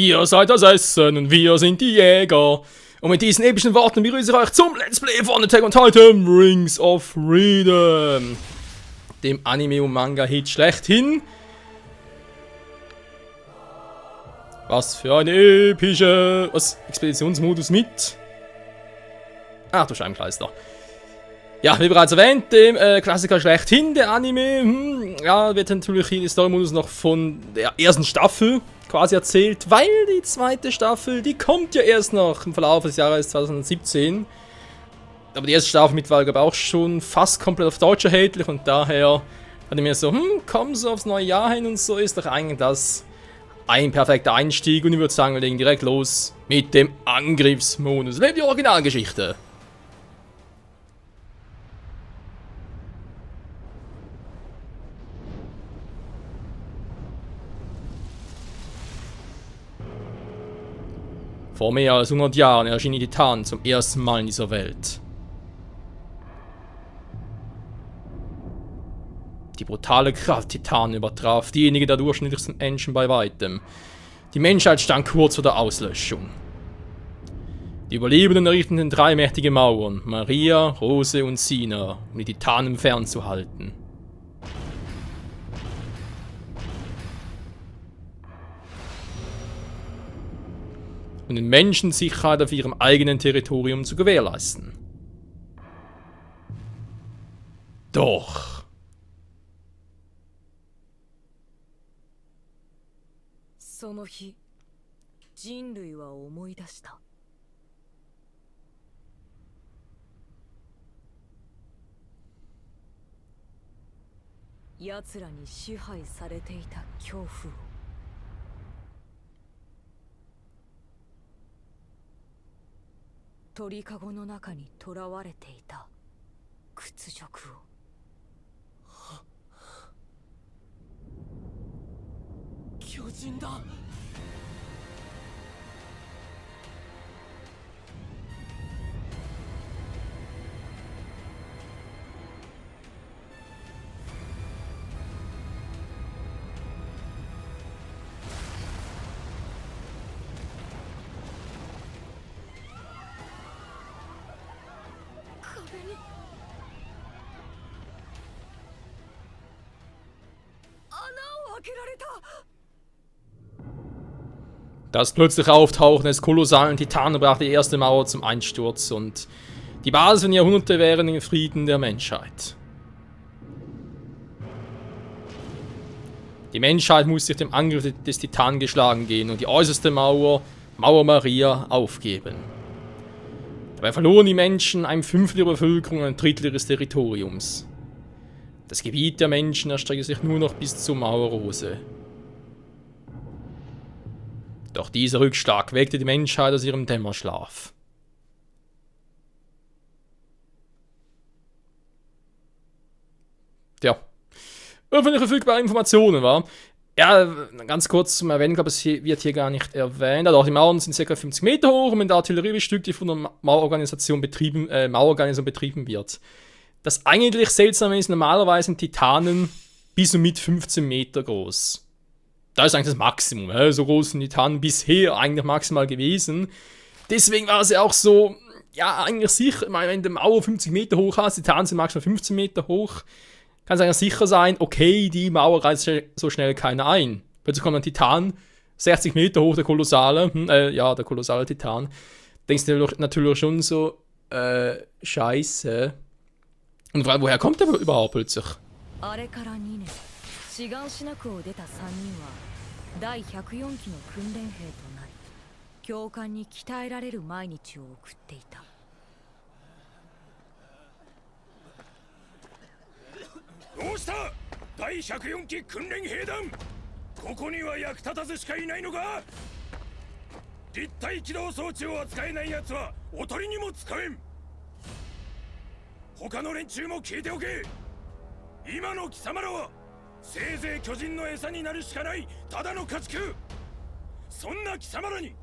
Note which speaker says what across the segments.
Speaker 1: Ihr seid das Essen und wir sind die Jäger. Und mit diesen epischen Worten begrüße ich euch zum Let's Play von Attack on Titan Rings of Freedom. Dem Anime- und Manga-Hit schlechthin. Was für eine epische... Was? Expeditionsmodus mit? Ach du Scheibenkleister. Ja, wie bereits erwähnt, dem Klassiker schlechthin, der Anime. Ja, wird natürlich hier der Story-Modus noch von der ersten Staffel quasi erzählt, weil die zweite Staffel, die kommt ja erst noch im Verlauf des Jahres 2017. Aber die erste Staffel mittlerweile aber auch schon fast komplett auf Deutsch erhältlich und daher hatte ich mir so, komm so aufs neue Jahr hin und so ist doch eigentlich das ein perfekter Einstieg und ich würde sagen, wir legen direkt los mit dem Angriffsmodus. Lebt die Originalgeschichte! Vor mehr als 100 Jahren erschienen die Titanen zum ersten Mal in dieser Welt. Die brutale Kraft Titanen übertraf diejenige der durchschnittlichsten Menschen bei weitem. Die Menschheit stand kurz vor der Auslöschung. Die Überlebenden errichteten drei mächtige Mauern, Maria, Rose und Sina, um die Titanen fernzuhalten. Und den Menschen Sicherheit auf ihrem eigenen Territorium zu gewährleisten. Doch.
Speaker 2: その日、人類は思い出した。奴らに支配されていた恐怖を。鳥かごの中に囚われていた屈辱を。巨人だ。
Speaker 1: Das plötzliche Auftauchen des kolossalen Titanen brachte die erste Mauer zum Einsturz und die Basis von Jahrhunderte wären im Frieden der Menschheit. Die Menschheit musste sich dem Angriff des Titanen geschlagen gehen und die äußerste Mauer, Mauer Maria, aufgeben. Dabei verloren die Menschen ein Fünftel ihrer Bevölkerung und ein Drittel ihres Territoriums. Das Gebiet der Menschen erstreckte sich nur noch bis zur Mauer Rose. Doch dieser Rückschlag weckte die Menschheit aus ihrem Dämmerschlaf. Tja, öffentlich verfügbare Informationen, war. Ja, ganz kurz zum Erwähnen, ich glaube, es wird hier gar nicht erwähnt. Also auch die Mauern sind ca. 50 Meter hoch und mit der Artilleriebestück, die von der Mauerorganisation betrieben wird. Das eigentlich Seltsame ist, normalerweise sind Titanen bis und mit 15 Meter groß. Das ist eigentlich das Maximum. So groß sind die Titanen bisher eigentlich maximal gewesen. Deswegen war es ja auch so, ja, eigentlich sicher, wenn die Mauer 50 Meter hoch hast, die Titanen sind maximal 15 Meter hoch, kann es eigentlich sicher sein, okay, die Mauer reißt so schnell keiner ein. Plötzlich kommt ein Titan, 60 Meter hoch, der kolossale, der kolossale Titan. Denkst du natürlich schon so, scheiße. Und woher kommt der überhaupt plötzlich?
Speaker 2: 志願しなくを出た3人は第104期の訓練兵となり教官に鍛えられる毎日を送っていた。
Speaker 3: どうした第104期訓練兵団、ここには役立たずしかいないのか。立体起動装置を扱えない奴はおとりにも使えん。他の連中も聞いておけ。今の貴様らはせいぜい巨人の餌になるしかないただの家畜。そんな貴様らに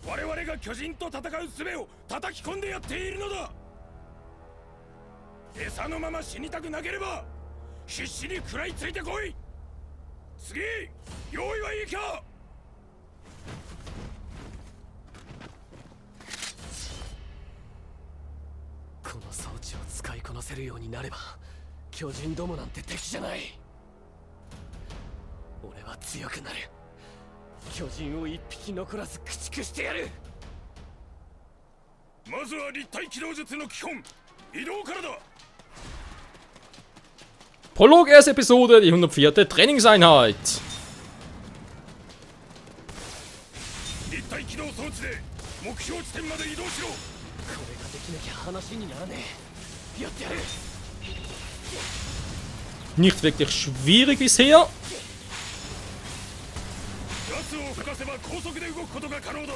Speaker 3: 我々が巨人と戦う術を叩き込んでやっているのだ。餌のまま死にたくなければ必死に食らいついてこい。次、用意はいいか。
Speaker 4: この装置を使いこなせるようになれば巨人どもなんて敵じゃない。俺は強くなる。巨人を一匹残らず駆逐してやる。
Speaker 3: まずは立体機動術の基本、移動からだ。
Speaker 1: Prolog, erste Episode, die 104. Trainingseinheit.
Speaker 3: 立体機動装置で目標地点まで移動しろ。
Speaker 4: これができなきゃ話にならねえ。やってやる。
Speaker 1: Nicht wirklich schwierig bisher.
Speaker 3: ガスを吹かせば高速で動くことが可能だ。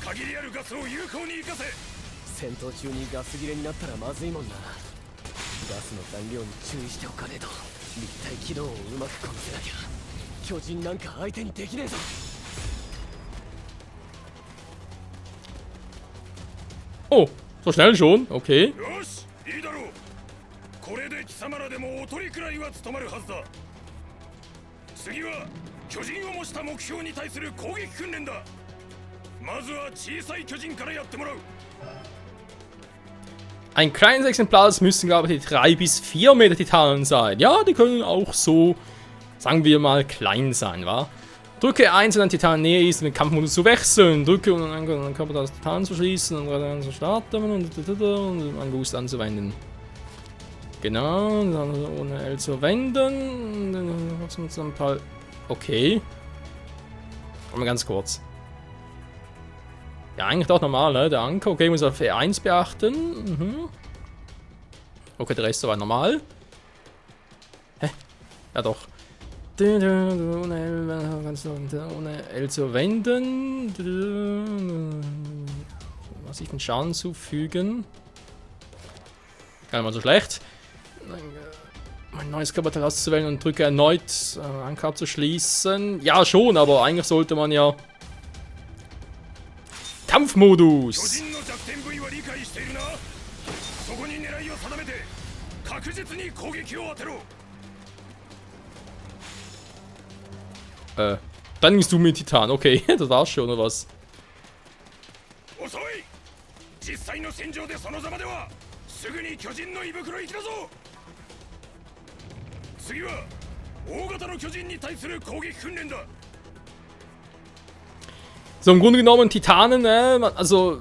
Speaker 3: 限りあるガスを有効に生かせ。
Speaker 4: 戦闘中にガス切れになったらまずいもんな。ガスの残量に注意しておかねえと立体機動をうまくこなせなきゃ巨人なんか相手にできねえぞ。
Speaker 1: Oh, so schnell schon. Okay.
Speaker 3: よし、いいだろう。これで貴様らでもおとりくらいは務まるはずだ。次は巨人を模した目標に対する攻撃訓練だ。まずは小さい巨人からやってもらう。
Speaker 1: Ein kleines Exemplar, das müssen, glaube ich, die 3 bis 4 Meter Titanen sein. Ja, die können auch so, sagen wir mal, klein sein, wa? Drücke 1, wenn ein Titan näher ist, um den Kampfmodus zu wechseln. Drücke, um den Körper das Titan zu schließen und dann zu starten und einen Boost anzuwenden. Genau, dann ohne L zu wenden. Ein paar. Okay. Aber ganz kurz. Ja, eigentlich doch normal, ne? Der Anker. Okay, muss auf E1 beachten. Mhm. Okay, der Rest war normal. Hä? Ja, doch. Ohne L zu wenden. Was ich den Schaden zufügen. Gar nicht mal so schlecht. Mein neues Körperteil auszuwählen und drücke erneut Anker abzuschließen. Ja, schon, aber eigentlich sollte man ja. Kampfmodus! Dann gehst du mit Titan, okay, das war's schon, oder was? So, im Grunde genommen Titanen, also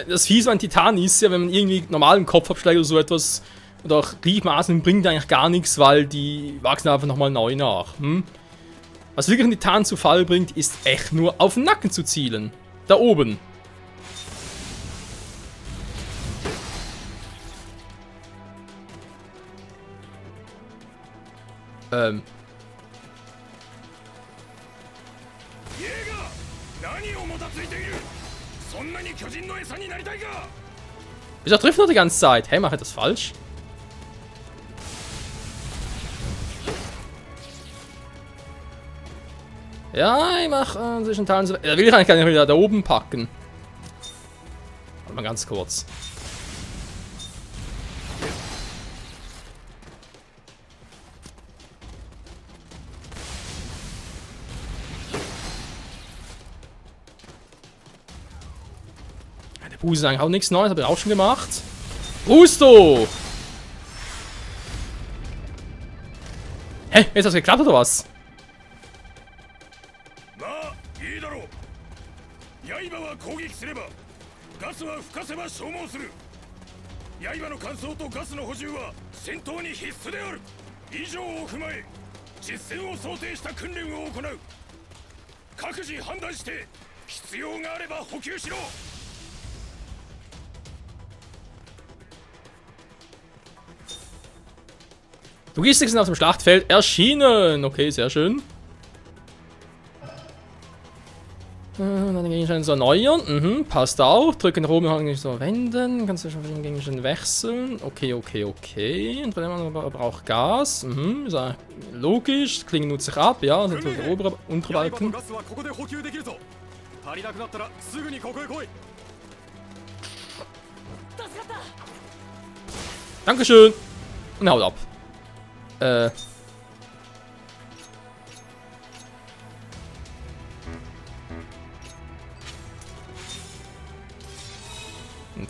Speaker 1: das Fies an Titan ist ja, wenn man irgendwie normalen Kopf abschlägt oder so etwas, oder auch Gliedmaßen, bringt eigentlich gar nichts, weil die wachsen einfach nochmal neu nach. Was wirklich einen Titan zu Fall bringt, ist echt nur auf den Nacken zu zielen. Da oben. Wieso trifft er die ganze Zeit? Hey, mache ich das falsch? Ja, ich mache zwischen Teilen so. Da will ich eigentlich gar nicht wieder da oben packen. Warte mal ganz kurz. Der Boost ist eigentlich auch nichts Neues, habe ich auch schon gemacht. Busto! Hä? Jetzt hat es geklappt oder was? Logistik sind auf dem Schlachtfeld erschienen. Okay, sehr schön. Dann den Gegenstand so erneuern. Passt auch. Drücken nach oben so wenden. Kannst du schon für den Gegenstand wechseln. Okay. Und wenn man braucht Gas. Ist ja logisch. Klinge nutzt sich ab. Ja, das ist der obere Unterbalken. Dankeschön. Und haut ab.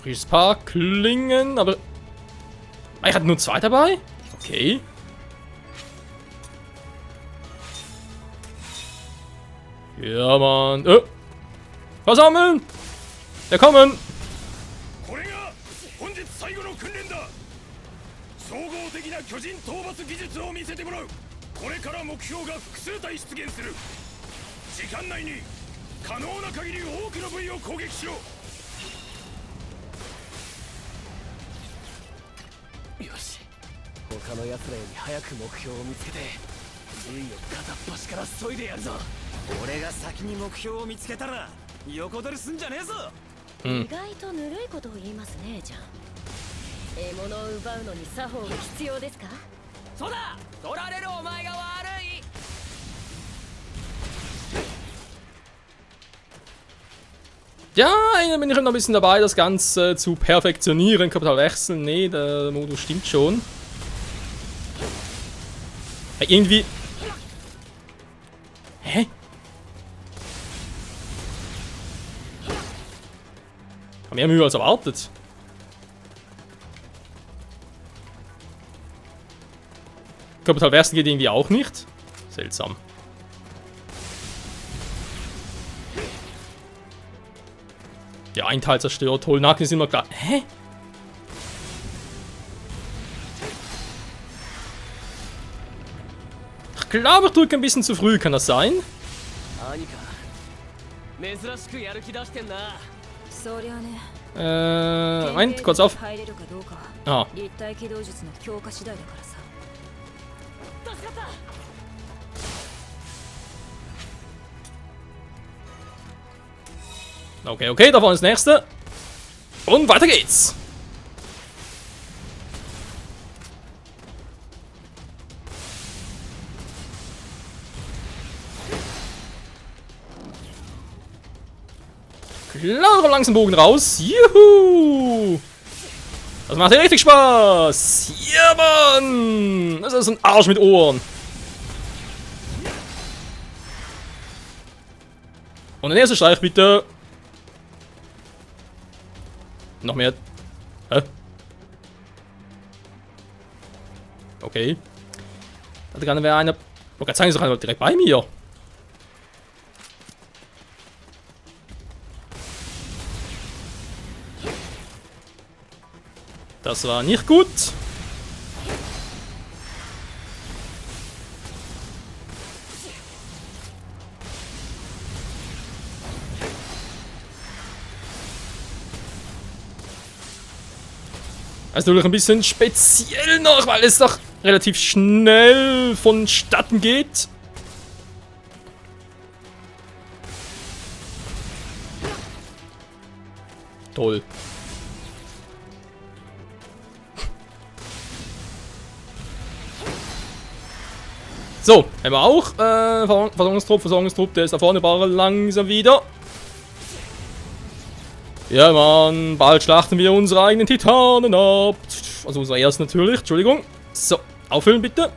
Speaker 1: Frisches Paar, Klingen, aber... Ich hatte nur 2 dabei? Okay. Ja, Mann. Versammeln! Wir kommen!
Speaker 3: これが本日最後の訓練だ。総合的な巨人討伐技術を見せてもらう。これから目標が複数体出現する。時間内に可能な限り多くの部位を攻撃しろ。
Speaker 4: よし、他の奴らより早く目標を見つけて部位を片っ端から削いでやるぞ。
Speaker 5: 俺が先に目標を見つけたら横取りすんじゃねえぞ。
Speaker 2: 意外とぬるいことを言いますねじゃん。獲物を奪うのに作法が必要ですか？
Speaker 4: そうだ、取られるお前が悪い。
Speaker 1: Ja, eigentlich bin ich noch ein bisschen dabei, das Ganze zu perfektionieren. Kapital wechseln, nee, der Modus stimmt schon. Irgendwie... Hä? Ich habe mehr Mühe als erwartet. Kapital wechseln geht irgendwie auch nicht. Seltsam. Ja, ein Teil zerstört. Holnaken ist immer klar. Hä? Ich glaube, ich drücke ein bisschen zu früh. Kann das sein?
Speaker 4: 何か珍しくやる気出してんな。
Speaker 2: そりゃね。
Speaker 1: Moment, kurz auf.
Speaker 2: 入れるかどうか。
Speaker 1: Ah,
Speaker 2: 立体機動術の強化次第だからさ。助かった。
Speaker 1: okay, okay, da vorne ist das nächste. Und weiter geht's. Klar, langsam Bogen raus. Juhu! Das macht ja richtig Spaß. Ja, Mann! Das ist ein Arsch mit Ohren. Und der nächste Streich bitte. Noch mehr. Hä? Okay. Da kann wäre einer. Ich wollte sagen, ist doch einer direkt bei mir. Das war nicht gut. Das ist natürlich ein bisschen speziell noch, weil es doch relativ schnell vonstatten geht. Toll. So, haben wir auch. Versorgungstrupp, der ist da vorne aber langsam wieder. Ja, Mann, bald schlachten wir unsere eigenen Titanen ab. Also unser erst natürlich, Entschuldigung. So, auffüllen bitte.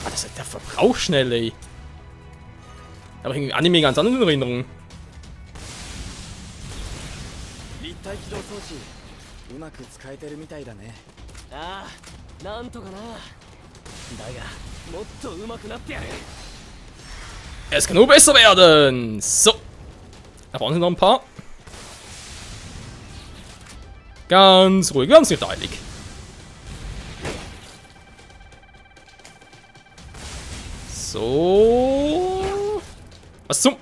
Speaker 1: Ah, das ist der Verbrauch schnell, ey. Aber irgendwie Anime ganz anders in Erinnerung.
Speaker 5: 立体起動装置うまく使えてるみたいだね。
Speaker 4: ああ、なんとかな。だが、もっと上手くなってやる。
Speaker 1: Es kann nur besser werden. So. Da vorne sind noch ein paar. Ganz ruhig, ganz nicht eilig. So. Was zum?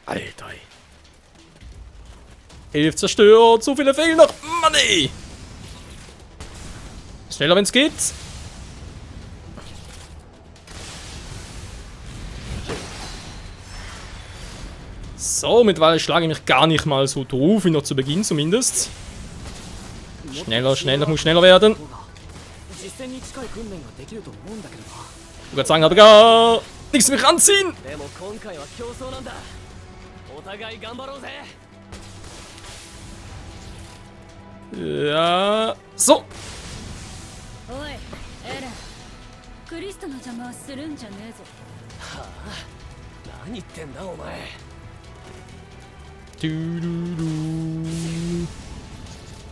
Speaker 1: Alter. 11 zerstört, so viele fehlen noch. Mann, ey. Schneller, wenn es geht. So, mittlerweile schlage ich mich gar nicht mal so doof, wie noch zu Beginn zumindest. Schneller, schneller, muss schneller werden.
Speaker 5: 実戦に近い訓練ができると思うんだけどな。
Speaker 1: Ich würde sagen, aber gar nichts mich ranziehen.
Speaker 4: でも今回は競争なんだ。お互い頑張ろうぜ。
Speaker 1: Ja, so.
Speaker 2: おいエレン、クリストの邪魔はするんじゃねえぞ。
Speaker 4: はあ、何言ってんだお前。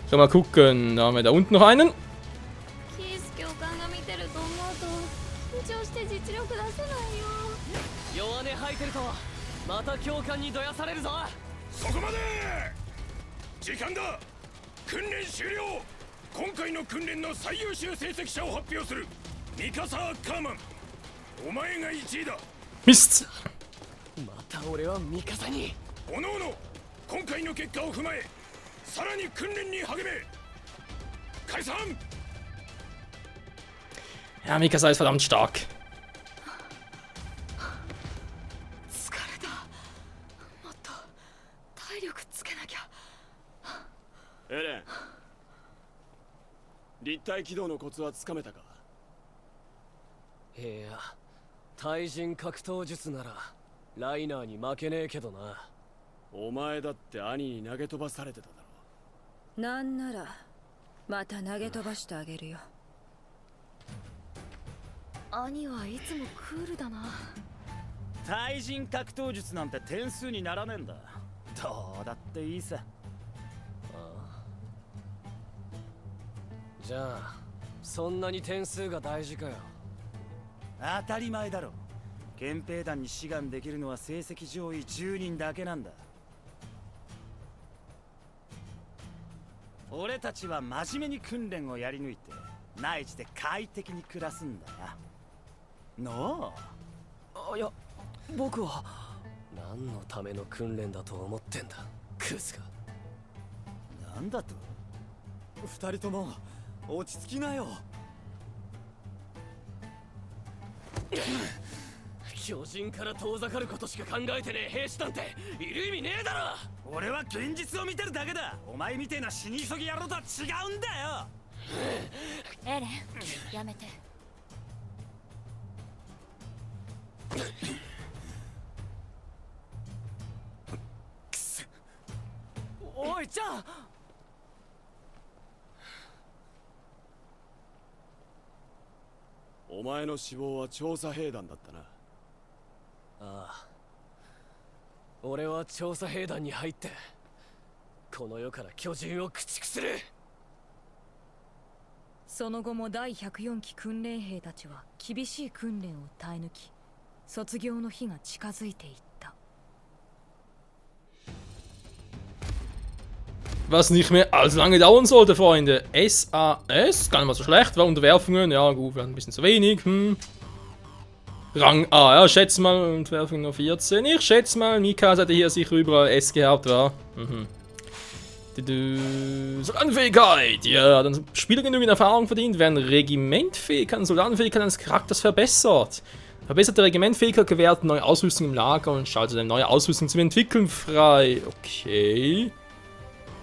Speaker 1: So, mal gucken. Da haben wir da unten noch einen.
Speaker 2: キース教官が見てると思うと緊張して実力出せないよ。
Speaker 4: 弱音吐いてるとまた教官にどやされるぞ。
Speaker 3: そこまで。時間だ。訓練終了。今回の訓練の最優秀成績者を発表する。ミカサー・カーマン、お前が1位だ。
Speaker 1: Mist.
Speaker 4: また俺は味方に。
Speaker 3: おのおの今回の結果を踏まえさらに訓練に励め。解散。
Speaker 1: Ja, Mikasa ist verdammt stark.
Speaker 2: 疲れた。もっと体力つけなきゃ。
Speaker 5: エレン、立体起動のコツはつかめたか。
Speaker 4: いや、対人格闘術ならライナーに負けねえけどな。
Speaker 5: お前だって兄に投げ飛ばされてただろ。
Speaker 2: なんならまた投げ飛ばしてあげるよ。兄はいつもクールだな。
Speaker 6: 対人格闘術なんて点数にならねえんだ。どうだっていいさ。
Speaker 4: じゃあそんなに点数が大事かよ。
Speaker 6: 当たり前だろ。憲兵団に志願できるのは成績上位10人だけなんだ。俺たちは真面目に訓練をやり抜いて内地で快適に暮らすんだな。の
Speaker 4: あ、いや僕は何のための訓練だと思ってんだクズが。
Speaker 6: なんだと。
Speaker 5: 二人とも落ち着きなよ。
Speaker 4: 巨人から遠ざかることしか考えてねえ兵士なんている意味ねえだろ。
Speaker 6: 俺は現実を見てるだけだ。お前みてえな死に急ぎ野郎とは違うんだよ。
Speaker 2: エレン、やめて。
Speaker 4: おいちゃん。
Speaker 5: お前の死亡は調査兵団だったな。
Speaker 4: ああ、俺は調査兵団に入ってこの世から巨人を駆逐する。
Speaker 2: その後も第104期訓練兵たちは厳しい訓練を耐え抜き、卒業の日が近づいていった。
Speaker 1: Was nicht mehr allzu lange dauern sollte, Freunde. SAS, gar nicht mal so schlecht, war Unterwerfungen, ja gut, ein bisschen zu wenig. Rang A, ja, schätze mal, Unterwerfung nur 14. Ich schätze mal, Mikasa hätte hier sicher überall S gehabt, war. Soldatenfähigkeit, ja, dann Spieler genügend Erfahrung verdient, werden Regimentfähigkeiten, Soldatenfähigkeiten eines Charakters verbessert. Verbesserte Regimentfähigkeit gewährt neue Ausrüstung im Lager und schaltet eine neue Ausrüstung zum Entwickeln frei. Okay.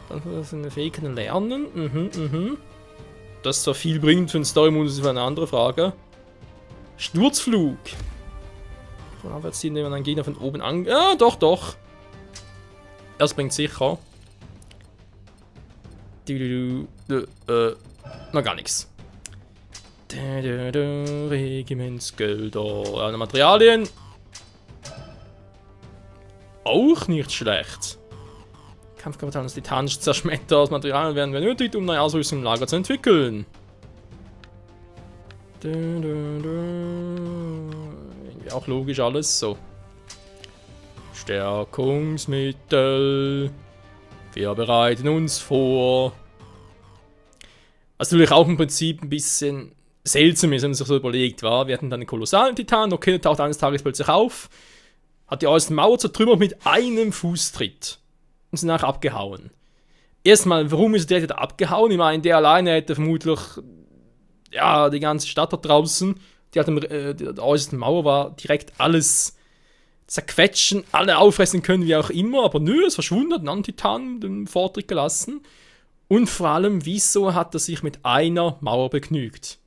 Speaker 1: Dann eine Fähigkeiten lernen. Das zwar viel bringt für den Story-Modus, ist eine andere Frage. Sturzflug. Von abwärts ziehen, indem man einen Gegner von oben an. Ja, doch, doch. Das bringt sicher. Na, gar nichts. Regimentsgelder. Ja, Materialien. Auch nicht schlecht. Kampfkapital des titanischen Zerschmetters. Materialien werden benötigt, um neue Ausrüstung im Lager zu entwickeln. Irgendwie auch logisch alles so. Stärkungsmittel. Wir bereiten uns vor. Was natürlich auch im Prinzip ein bisschen seltsam ist, wenn man sich so überlegt, war. Wir hatten dann einen kolossalen Titan, okay, der taucht eines Tages plötzlich auf, hat die äußerste Mauer zertrümmert mit einem Fußtritt und sind nachher abgehauen. Erstmal, warum ist der da abgehauen? Ich meine, der alleine hätte vermutlich, ja, die ganze Stadt da draußen, die der äußersten Mauer war direkt alles zerquetschen, alle auffressen können, wie auch immer, aber nö, es verschwunden, hat einen Titan den Vortritt gelassen. Und vor allem, wieso hat er sich mit einer Mauer begnügt?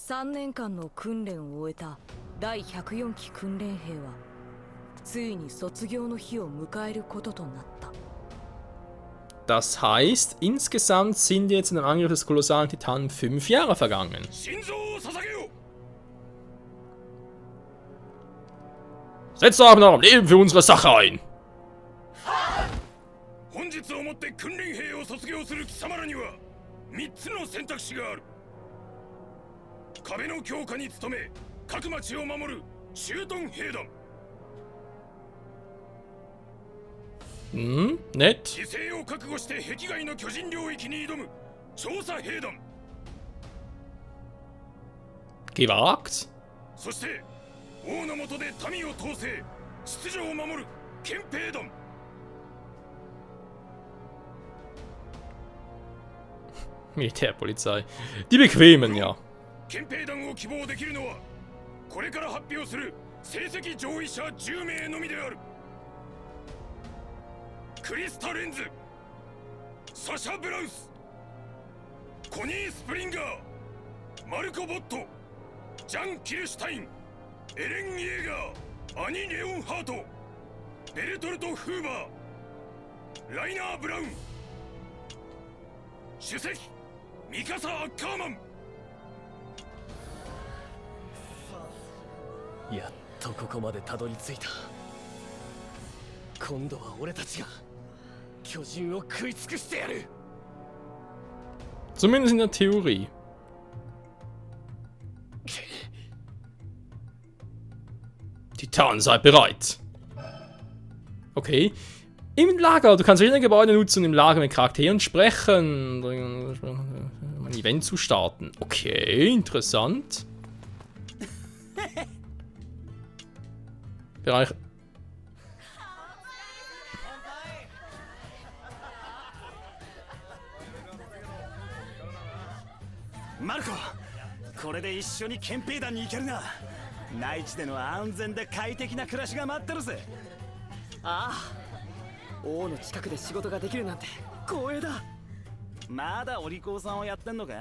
Speaker 2: 3年間の訓練を終えた第104期訓練兵はついに卒業の日を迎えることとなった。
Speaker 1: Das heißt, insgesamt sind jetzt in dem Angriff des kolossalen Titanen 5 Jahre vergangen.
Speaker 3: 心臓を捧げよ
Speaker 1: Setzt aber noch am Leben für unsere Sache ein.
Speaker 3: 本日をもって訓練兵を卒業する貴様らには3つの選択肢がある。壁の強化に努め各町を守る駐屯兵団、
Speaker 1: Nett.
Speaker 3: 犠牲を覚悟して壁外の巨人領域に挑む調査兵団、
Speaker 1: Gewagt.
Speaker 3: そして王の下で民を統制秩序を守る憲兵団。
Speaker 1: Militärpolizei. Die bequemen, ja.
Speaker 3: 憲兵団を希望できるのはこれから発表する成績上位者10名のみである。クリスタ・レンズ、サシャ・ブラウス、コニー・スプリンガー、マルコ・ボット、ジャン・キルシュタイン、エレン・イエーガー、アニ・レオンハート、ベルトルト・フーバー、ライナー・ブラウン、主席ミカサ・アッカーマン。
Speaker 4: やっとここまでたどり着いた。今度は俺たちが巨人を食い尽くしてやる。
Speaker 1: Zumindest in der Theorie. Titan, sei bereit. Okay. Im Lager. Du kannst verschiedene Gebäude nutzen und im Lager mit Charakteren sprechen. Um ein Event zu starten. Okay, interessant. Bereich.
Speaker 6: マルコ、これで一緒に憲兵団に行けるな。内地での安全で快適な暮らしが待ってるぜ。
Speaker 4: ああ、王の近くで仕事ができるなんて光栄だ。
Speaker 6: まだお利口さんをやってんのか。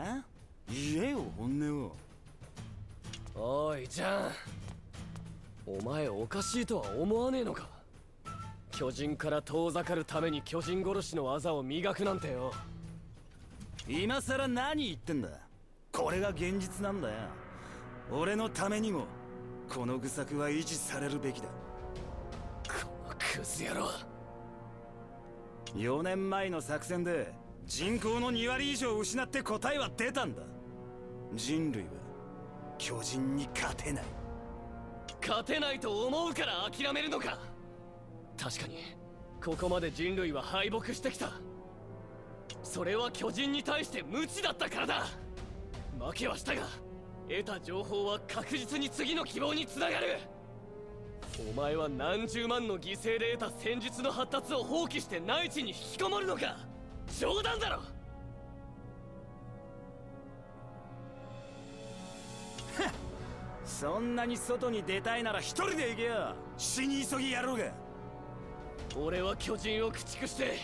Speaker 6: 言えよ本音を。
Speaker 4: おいジャン、お前おかしいとは思わねえのか。巨人から遠ざかるために巨人殺しの技を磨くなんてよ。
Speaker 6: 今さら何言ってんだ。これが現実なんだよ。俺のためにもこの愚策は維持されるべきだ。
Speaker 4: このクズ野郎。
Speaker 6: 4年前の作戦で人口の2割以上失って答えは出たんだ。人類は巨人に勝てない。
Speaker 4: 勝てないと思うから諦めるのか。確かにここまで人類は敗北してきた。それは巨人に対して無知だったからだ。負けはしたが得た情報は確実に次の希望につながる。お前は何十万の犠牲で得た戦術の発達を放棄して内地に引きこもるのか。冗談だろ。
Speaker 6: そんなに外に出たいなら一人で行けよ。死に急ぎやろうが。
Speaker 4: 俺は巨人を駆逐して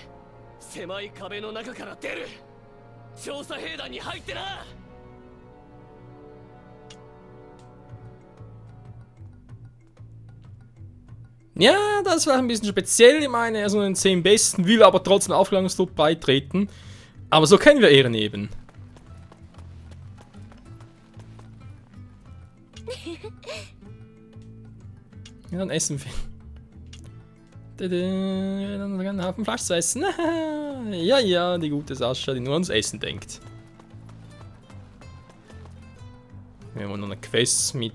Speaker 4: 狭い壁の中から出る。調査兵団に入ってな。
Speaker 1: Ja, das war ein bisschen speziell. Ich meine, er ist nur in den 10 Besten, will aber trotzdem Aufklärungstrupp beitreten. Aber so kennen wir Ehren eben. Ja, dann essen wir. Dann einen Haufen Fleisch zu essen. Ja, ja, die gute Sascha, die nur ans Essen denkt. Wir haben noch eine Quest mit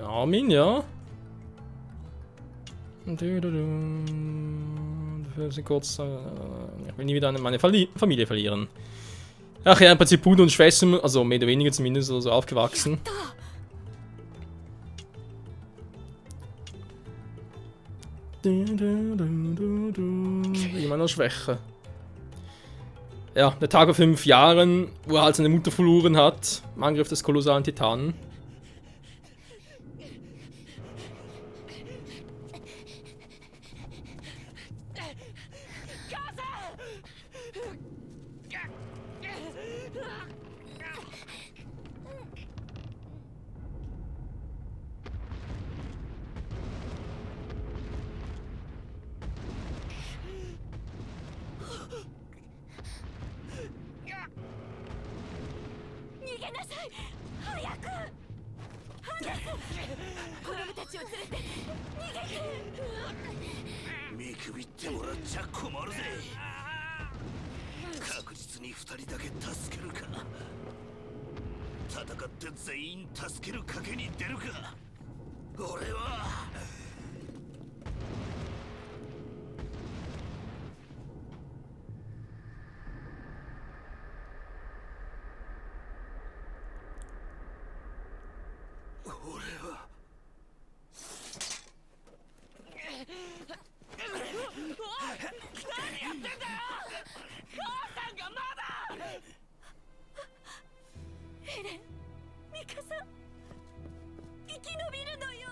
Speaker 1: Armin, ja. Dafür sind kurz. Ich will nie wieder meine Familie verlieren. Ach ja, im Prinzip Bruder und Schwester, also mehr oder weniger zumindest, so aufgewachsen. Immer noch Schwäche. Ja, der Tag vor 5 Jahren, wo er halt seine Mutter verloren hat, im Angriff des kolossalen Titanen.
Speaker 2: 逃げなさい。早く。ハンデス、子供たちを連れて逃げて。
Speaker 6: 見くびってもらっちゃ困るぜ。確実に2人だけ助けるか、戦って全員助ける賭けに出るか。俺は
Speaker 2: エレン、ミカさん、生き延びるのよ。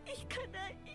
Speaker 2: 行かないで。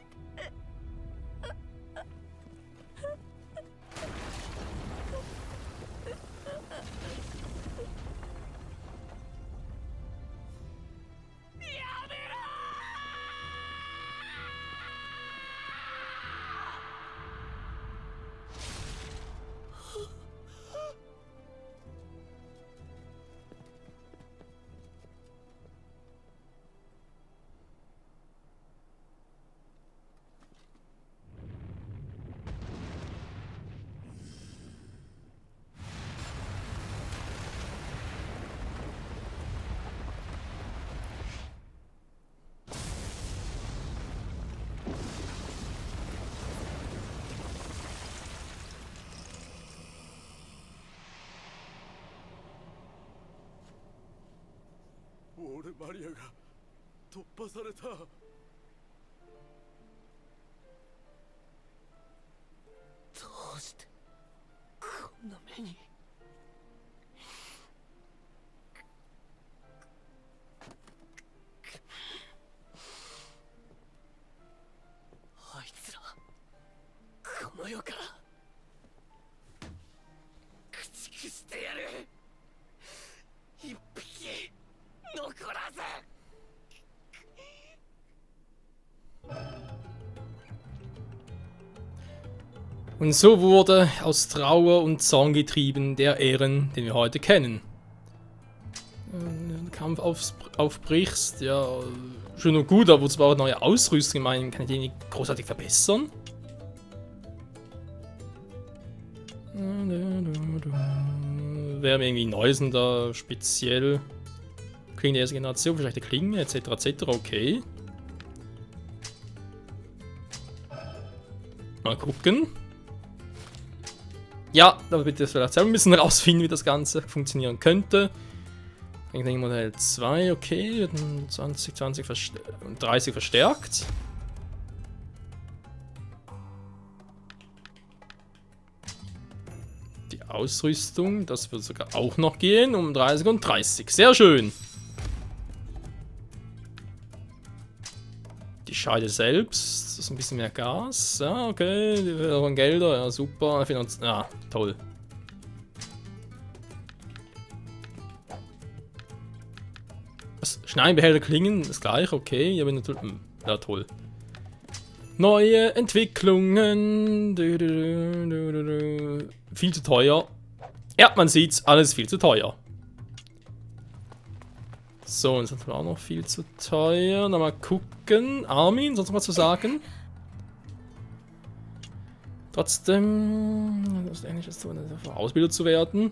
Speaker 3: 俺マリアが突破された。
Speaker 4: どうしてこんな目に。あいつらこの世から駆逐してやる。一匹残らず。
Speaker 1: Und so wurde aus Trauer und Zorn getrieben der Eren, den wir heute kennen. Der Kampf aufbrichst, ja, schön und gut, aber zwar neue Ausrüstung, ich meine, kann ich die nicht großartig verbessern? Wäre irgendwie Neues da speziell. Klingen der ersten Generation, vielleicht die Klingen, etc. etc. Okay. Mal gucken. Ja, aber bitte vielleicht selber ein bisschen rausfinden, wie das Ganze funktionieren könnte. Ich denke Modell 2, okay, wird 20, 20 und 30 verstärkt. Die Ausrüstung, das wird sogar auch noch gehen, um 30 und 30. Sehr schön. Die Scheide selbst, das ist ein bisschen mehr Gas. Ja, okay, die höheren Gelder, ja super. Ja, toll. Das Schneidenbehälter klingen, das gleiche, okay. Ja, natürlich. Ja, toll. Neue Entwicklungen. Viel zu teuer. Ja, man sieht's, alles viel zu teuer. So, und das war auch noch viel zu teuer. Na, mal gucken. Armin, sonst noch was zu sagen? Trotzdem, das ist eigentlich so, Ausbilder zu werden.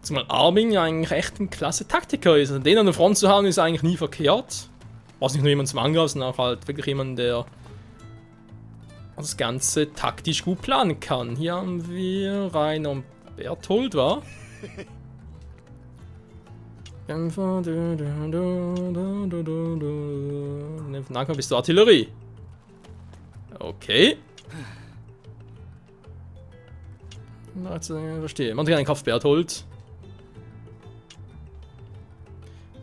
Speaker 1: Zumal Armin ja eigentlich echt ein klasse Taktiker ist. Also den an der Front zu haben, ist eigentlich nie verkehrt. Was nicht nur jemand zum Angriff, sondern auch halt wirklich jemand, der das Ganze taktisch gut planen kann. Hier haben wir Rainer und Berthold, war. Nahkampf bist du Artillerie. Okay. Verstehe. Man kann einen Kopf Berthold.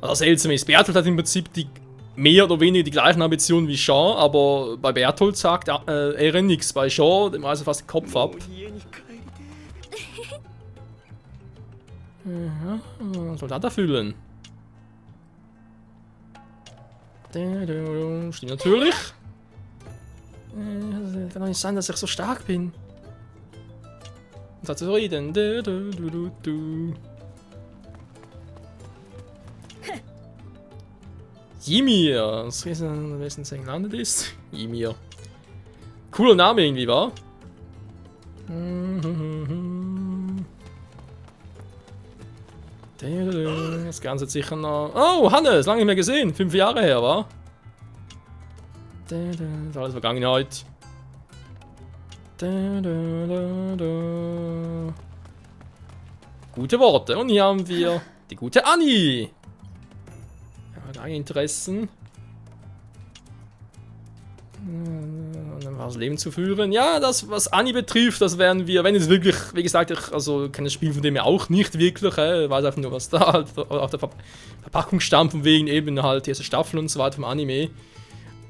Speaker 1: Das Seltsame ist, Berthold hat im Prinzip die mehr oder weniger die gleichen Ambitionen wie Shaw, aber bei Berthold sagt Eren nichts. Bei Shaw, dem reißt er fast den Kopf ab. Ja, Soldat erfüllen. Stimmt natürlich. Kann doch nicht sein, dass ich so stark bin. Und hat zufrieden. Ymir. Das wissen, wessen es gelandet ist. Ymir. Cooler Name irgendwie, war. Das Ganze sicher noch. Oh, Hannes, lange nicht mehr gesehen. 5 Jahre her, war. Das ist alles Vergangenheit. Gute Worte. Und hier haben wir die gute Annie. Ja, hat eigene Interessen. Das Leben zu führen. Ja, das, was Annie betrifft, das werden wir, wenn es wirklich, wie gesagt, ich also kenne das Spiel von dem ja auch nicht wirklich, weiß einfach nur, was da halt auf der Verpackung stand, von wegen eben halt diese Staffel und so weiter vom Anime.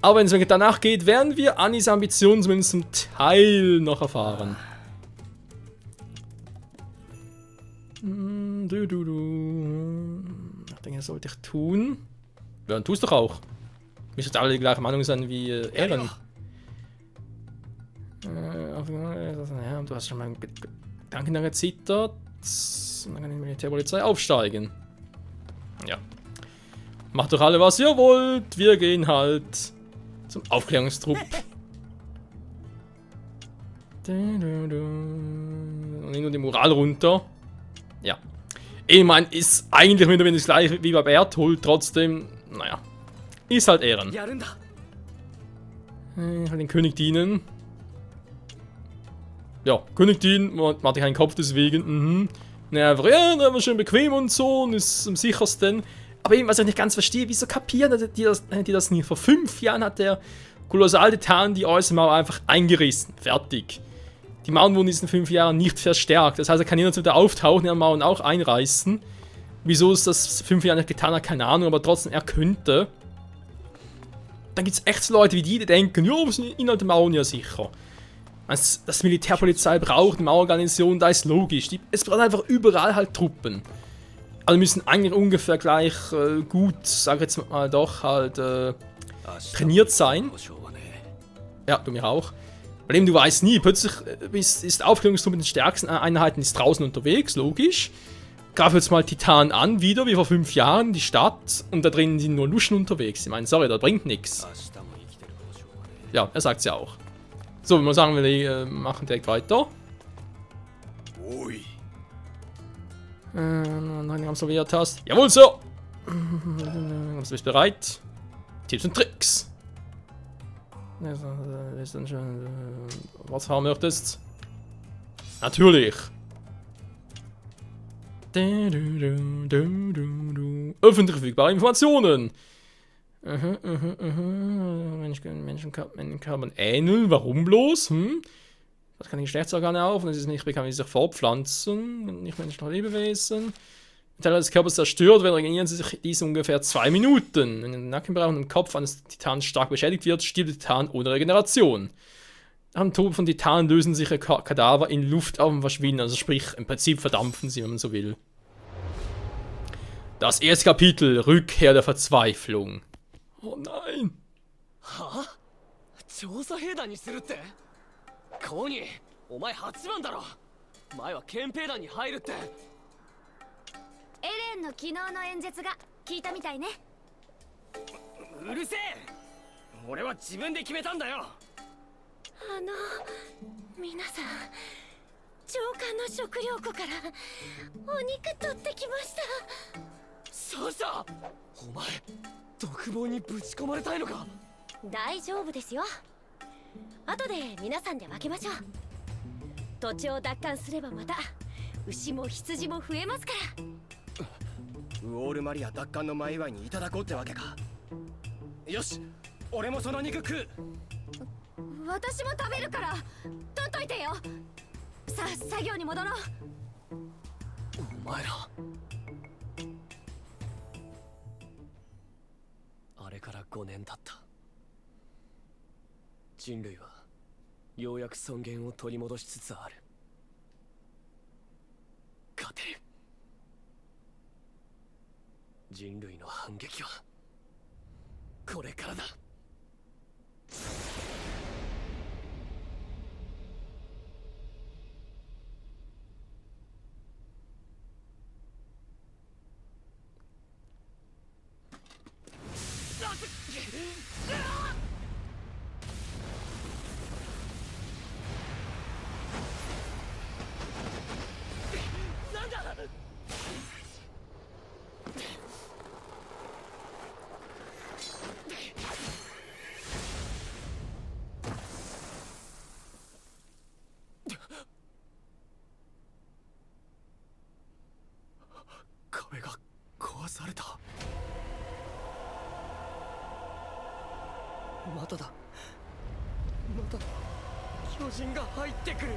Speaker 1: Aber wenn es wirklich danach geht, werden wir Annies Ambitionen zumindest zum Teil noch erfahren. Ich denke, das sollte ich tun. Ja, tust doch auch. Müssen alle die gleiche Meinung sein wie Eren. Ja, du hast schon mal Gedanken lang gezittert. Und dann kann die Militärpolizei aufsteigen. Ja. Macht doch alle, was ihr wollt. Wir gehen halt zum Aufklärungstrupp. Und nur die Moral runter. Ja. Ich meine, ist eigentlich wieder das gleiche wie bei Berthold. Trotzdem, naja. Ist halt Ehren. Halt den König dienen. Ja, König dienen, man hat keinen Kopf deswegen. Naja, einfach, ja, da war schön bequem und so und ist am sichersten. Aber eben, was ich nicht ganz verstehe, wieso kapieren die das nie? Vor 5 Jahren hat der Kolossal-Titan die äußere Mauer einfach eingerissen. Fertig. Die Mauern wurden in diesen 5 Jahren nicht verstärkt. Das heißt, er kann jederzeit wieder auftauchen, die Mauern auch einreißen. Wieso ist das 5 Jahre nicht getan hat, keine Ahnung, aber trotzdem, er könnte. Dann gibt es echt so Leute wie die denken, ja, wir sind innerhalb der Mauern ja sicher. Das Militärpolizei braucht eine Mauerorganisation, da ist logisch. Es braucht einfach überall halt Truppen. Also müssen eigentlich ungefähr gleich gut, sag ich jetzt mal doch, halt trainiert sein. Ja, du mir auch. Weil eben du weißt nie, plötzlich ist Aufklärungstruppe mit den stärksten Einheiten ist draußen unterwegs, logisch. Greif jetzt mal Titan an, wieder wie vor 5 Jahren, die Stadt, und da drinnen sind nur Luschen unterwegs. Ich meine, sorry, das bringt nichts. Ja, er sagt's ja auch. So, wenn wir sagen, wir machen direkt weiter.
Speaker 3: Ui.
Speaker 1: Nein, absolviert hast. Jawohl, so! Du bist bereit? Tipps und Tricks. Was haben möchtest? Natürlich. Öffentlich verfügbare Informationen. Menschen ähneln. Warum bloß? Das kann die Geschlechtsorgane auf und es ist nicht bekannt, wie sie sich fortpflanzen. Nicht menschliche Lebewesen. Teile des Körpers zerstört, werden regenerieren sie sich diese ungefähr 2 Minuten. Wenn der Nackenbereich und der Kopf eines Titans stark beschädigt wird, stirbt der Titan ohne Regeneration. Nach dem Tod von Titanen lösen sich ihre Kadaver in Luft auf und verschwinden. Also sprich, im Prinzip verdampfen sie, wenn man so will. Das erste Kapitel, Rückkehr der Verzweiflung. Oh nein.
Speaker 4: 調査兵団にするってコーニーお前8番だろ前は憲兵団に入るって
Speaker 7: エレンの昨日の演説が聞いたみたいね
Speaker 4: うるせえ俺は自分で決めたんだよ
Speaker 7: 皆さん上官の食料庫からお肉取ってきました
Speaker 4: そうさお前独房にぶち込まれたいのか
Speaker 7: 大丈夫ですよ後で皆さんで分けましょう土地を奪還すればまた牛も羊も増えますから
Speaker 4: ウォールマリア奪還の前祝いにいただこうってわけかよし俺もその肉食う
Speaker 7: 私も食べるから取っといてよさあ作業に戻ろう
Speaker 4: お前らあれから5年経った人類はようやく尊厳を取り戻しつつある勝てる人類の反撃はこれからだされた。まただ。また巨人が入ってくる。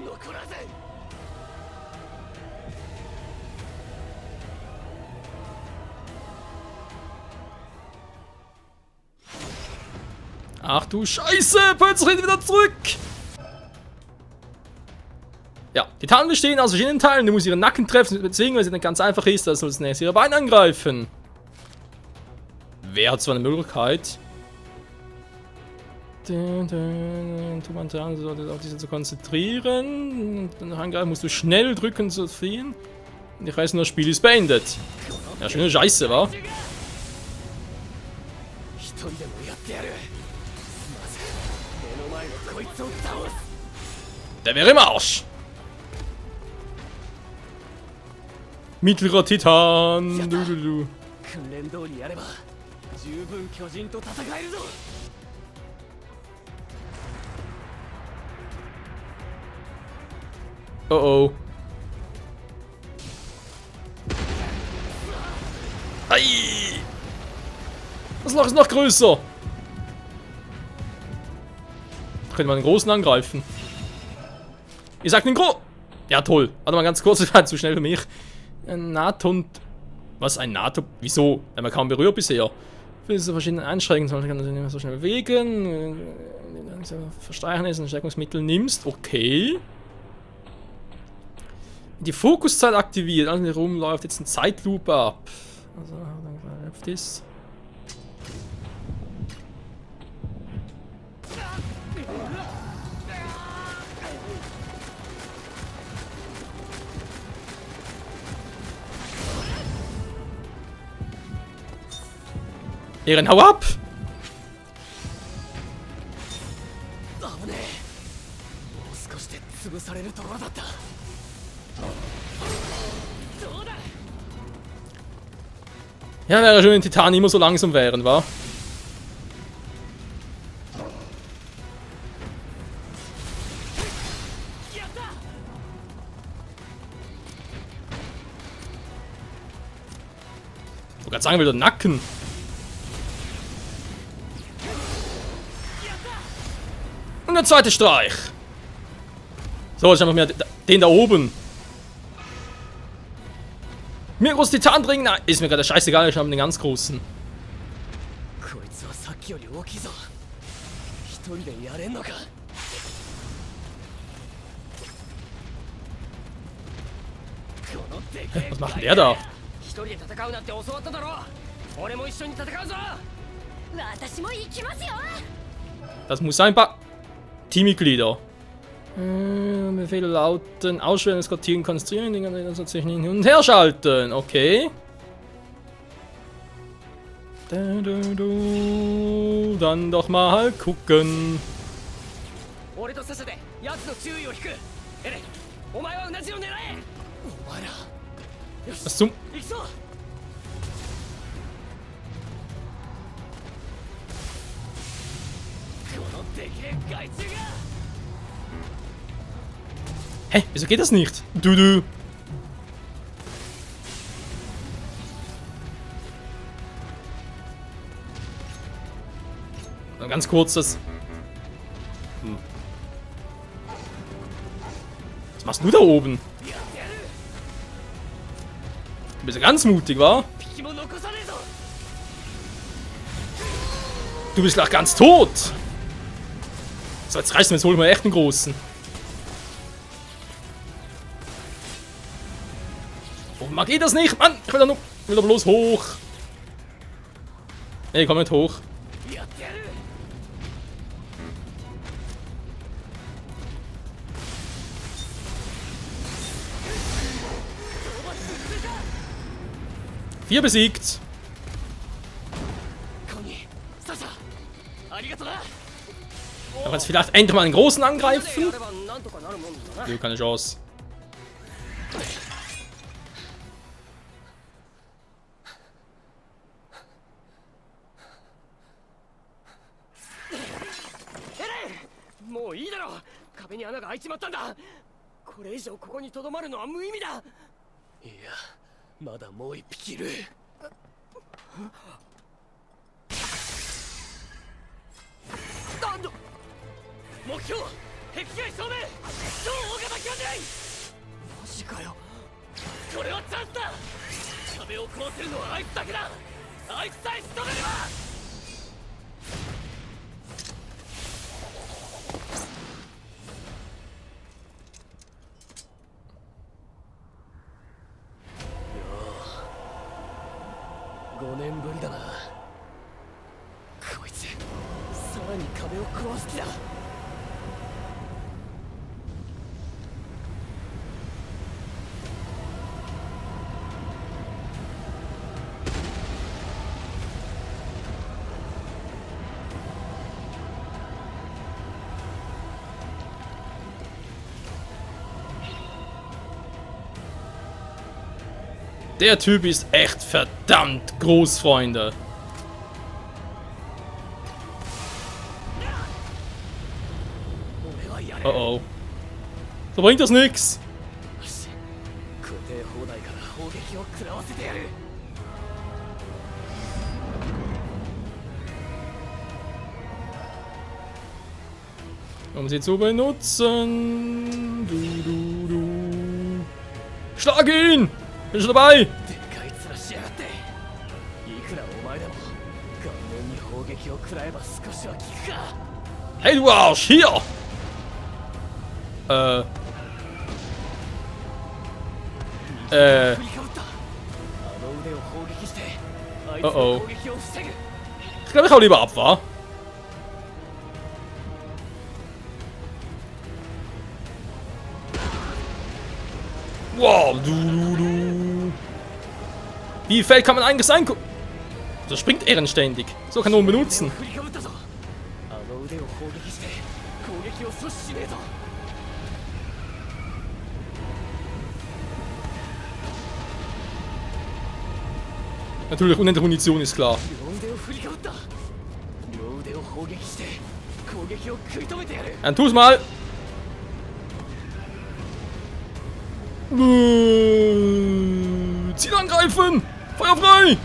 Speaker 4: 残らず。
Speaker 1: Ach du Scheiße, plötzlich wieder zurück. Ja, die Titanen bestehen aus verschiedenen Teilen. Du musst ihren Nacken treffen, beziehungsweise nicht ganz einfach ist, dass du als nächstes ihre Beine angreifen. Wer hat so eine Möglichkeit? Tu man auf diese zu konzentrieren. Dann angreifen musst du schnell drücken zu fliehen. Und ich weiß nur, das Spiel ist beendet. Ja, schöne Scheiße, wa? Der wäre im Arsch. Mittlerer Titan. Du. Oh oh. Ei! Das Loch ist noch größer. Könnte man den Großen angreifen. Ihr sagt den Ja, toll. Warte mal ganz kurz, das war zu schnell für mich. Ein NATO. Was? Ein NATO? Wieso? Ja, man kaum berührt bisher. Für diese verschiedenen Einschränkungen kann man sich nicht mehr so schnell bewegen. Verstreichen ist ein Stärkungsmittel nimmst. Okay. Die Fokuszeit aktiviert. Also hier rum läuft jetzt ein Zeitloop ab. Also, dann läuft das. Eren, hau ab! Ja, wäre schön, wenn Titan immer so langsam wären, wa? Ich wollte gerade sagen, will der Nacken. Und der zweite Streich. So, jetzt einfach mehr den da oben. Mir groß Titan dringen. Nein, ist mir gerade scheißegal, ich habe den ganz großen. Was macht denn der da? Das muss ein paar Teammitglieder. Befehle lauten, auswählen, eskortieren, konzentrieren, Dinge sich hin und her schalten. Okay. Dann doch mal gucken. Was zum... Hä? Wieso geht das nicht? Du. Dann ganz kurz das... Was machst du da oben? Du bist ja ganz mutig, wa? Du bist gleich ganz tot! So, jetzt reißt mir jetzt wohl mal echt einen großen. Warum mag ich das nicht? Mann, ich will da nur bloß hoch. Nee, komm nicht hoch. Vier besiegt. Aber jetzt vielleicht endlich mal einen großen angreifen? Nö, keine Chance.
Speaker 4: もういいだろう。壁に穴が開いちまったんだ。これ以上ここにとどまるのは無意味だ。いや、まだもう一匹いる。目標壁外正面、超大型巨人。マジかよ。これはチャンスだ。壁を壊せるのはあいつだけだ。あいつさえ仕留めれば。5年ぶりだな。こいつさらに壁を壊す気だ。
Speaker 1: Der Typ ist echt verdammt groß, Freunde. Oh oh. So bringt das nix. Um sie zu benutzen. Schlag ihn! Bin schon dabei! Hey du Arsch, hier! Oh oh. Ich glaube, ich hau lieber ab, wa? Wow, du. Wie fällt kann man eigentlich sein? Das springt ehrenständig. So kann man benutzen. Natürlich, unendliche Munition ist klar. Dann tu's mal! Ziel angreifen! Feuer frei!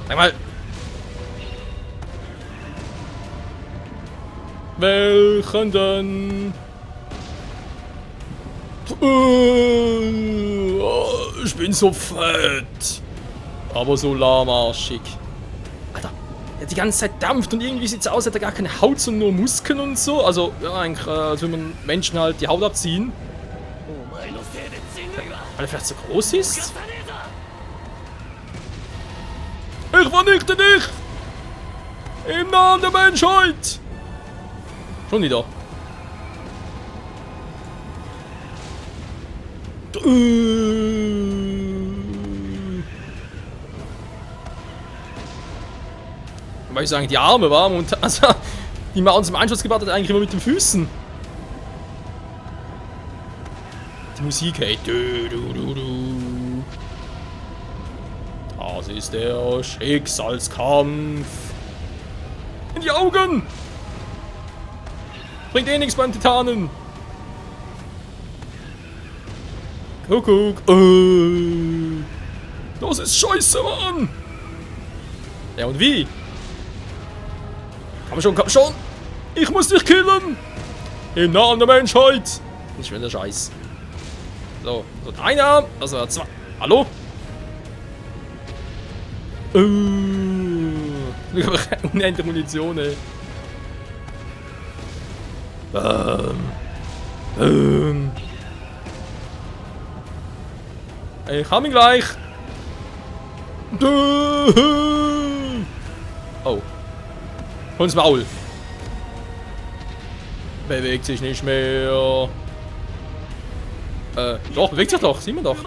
Speaker 1: Einmal! Welchen denn? Ich bin so fett! Aber so lahmarschig. Alter, der die ganze Zeit dampft und irgendwie sieht es aus, als hätte er gar keine Haut, sondern nur Muskeln und so. Also, ja, eigentlich, als wenn man Menschen halt die Haut abziehen. Weil er vielleicht so groß ist? Ich vernichte dich! Im Namen der Menschheit! Schon wieder. Weil ich sagen, die Arme war und also, die man uns im Anschluss gebracht hat, eigentlich immer mit den Füßen. Die Musik, hey. Das ist der Schicksalskampf. In die Augen! Bringt eh nichts beim Titanen. Kuckuck. Das ist scheiße, Mann. Ja, und wie? Komm schon, komm schon. Ich muss dich killen. Im Namen der Menschheit. Nicht mehr der Scheiß. So, so ein Arm. Also zwei. Hallo? Unendliche Munition, ey. Ich hab ihn gleich. Oh. Hol's Maul. Bewegt sich nicht mehr. Doch, bewegt sich doch. Sieht man doch.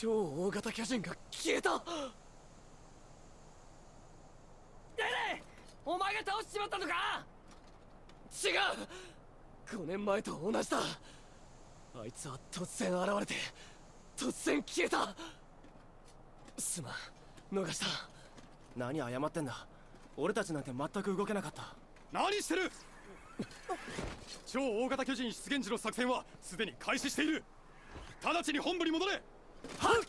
Speaker 4: 超大型巨人が消えた。レレ、お前が倒しちまったのか。違う、5年前と同じだ。あいつは突然現れて突然消えた。すまん、逃した。
Speaker 5: 何謝ってんだ。俺たちなんて全く動けなかった。
Speaker 3: 何してる。超大型巨人出現時の作戦はすでに開始している。直ちに本部に戻れ。
Speaker 5: はっ。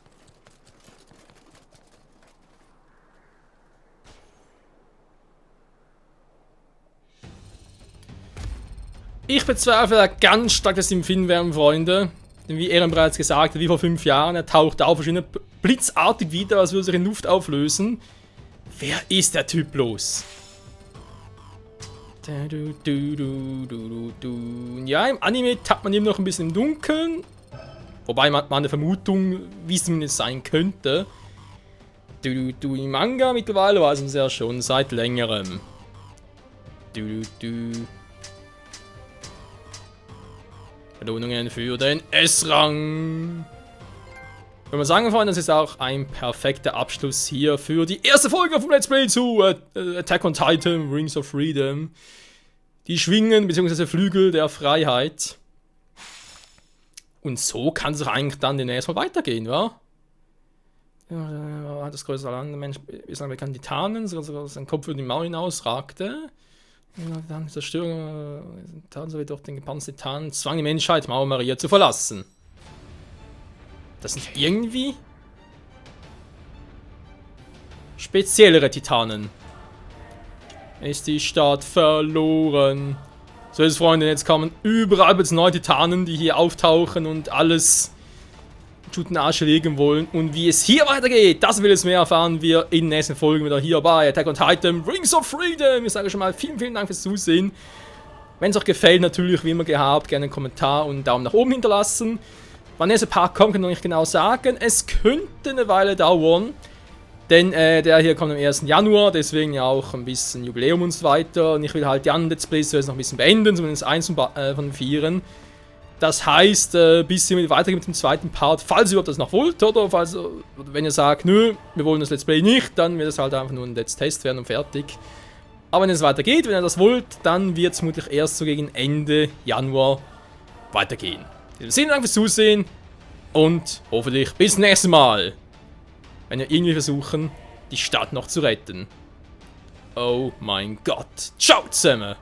Speaker 1: Ich bezweifle ganz stark, dass sie im Film wären, Freunde. Denn wie Eren bereits gesagt hat, wie vor 5 Jahren, er taucht auf, verschwindet blitzartig wieder, als würde er sich in Luft auflösen. Wer ist der Typ bloß? Ja, im Anime tappt man ihm noch ein bisschen im Dunkeln. Wobei man eine Vermutung, wie es zumindest sein könnte. Im Manga mittlerweile weiß man es ja schon seit längerem. Belohnungen für den S-Rang. Ich würde mal sagen, Freunde, das ist auch ein perfekter Abschluss hier für die erste Folge vom Let's Play zu Attack on Titan, Rings of Freedom. Die Schwingen bzw. Flügel der Freiheit. Und so kann es auch eigentlich dann demnächst mal weitergehen, wa? Ja, das größere Land, der Mensch ist ein bekannt Titanen, sogar sein Kopf über die Mauer hinaus ragte. Ja, dann Zerstörung, so wie durch den gepanzerten Titan zwang die Menschheit, Mauer Maria zu verlassen. Das sind irgendwie speziellere Titanen. Ist die Stadt verloren. So ist es, Freunde, jetzt kommen überall jetzt neue Titanen, die hier auftauchen und alles in den Arsch legen wollen. Und wie es hier weitergeht, das will es mehr erfahren wir in der nächsten Folge wieder hier bei Attack on Titan, Rings of Freedom. Ich sage schon mal vielen Dank fürs Zusehen. Wenn es euch gefällt, natürlich wie immer gehabt, gerne einen Kommentar und einen Daumen nach oben hinterlassen. Wann der nächste Part kommt, kann ich noch nicht genau sagen. Es könnte eine Weile dauern. Denn der hier kommt am 1. Januar, deswegen ja auch ein bisschen Jubiläum und so weiter. Und ich will halt die anderen Let's Plays jetzt noch ein bisschen beenden, zumindest eins von 4. Das heißt, bis ihr weitergeht mit dem zweiten Part, falls ihr überhaupt das noch wollt, oder falls, wenn ihr sagt, nö, wir wollen das Let's Play nicht, dann wird es halt einfach nur ein Let's Test werden und fertig. Aber wenn es weitergeht, wenn ihr das wollt, dann wird es vermutlich erst so gegen Ende Januar weitergehen. Vielen Dank fürs Zusehen und hoffentlich bis nächstes Mal, wenn wir irgendwie versuchen, die Stadt noch zu retten. Oh mein Gott. Ciao zusammen!